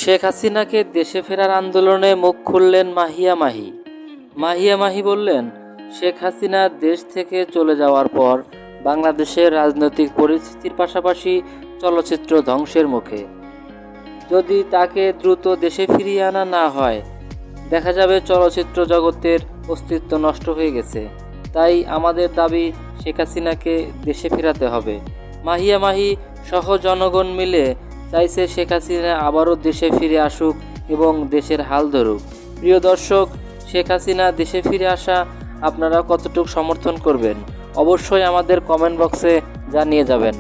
শেখ হাসিনাকে দেশে ফেরার আন্দোলনে মুখ খুললেন মাহিয়া মাহি। মাহিয়া মাহি বললেন, শেখ হাসিনা দেশ থেকে চলে যাওয়ার পর বাংলাদেশের রাজনৈতিক পরিস্থিতির পাশাপাশি চলচ্চিত্র ধ্বংসের মুখে। যদি তাকে দ্রুত দেশে ফিরিয়ে আনা না হয়, দেখা যাবে চলচ্চিত্র জগতের অস্তিত্ব নষ্ট হয়ে গেছে। তাই আমাদের দাবি, শেখ হাসিনাকে দেশে ফেরাতে হবে। মাহিয়া মাহি সহ জনগণ মিলে চাইছে শেখ হাসিনা আবারও দেশে ফিরে আসুক এবং দেশের হাল ধরুক। প্রিয় দর্শক, শেখ হাসিনা দেশে ফিরে আসা আপনারা কতটুকু সমর্থন করবেন? অবশ্যই আমাদের কমেন্ট বক্সে জানিয়ে যাবেন।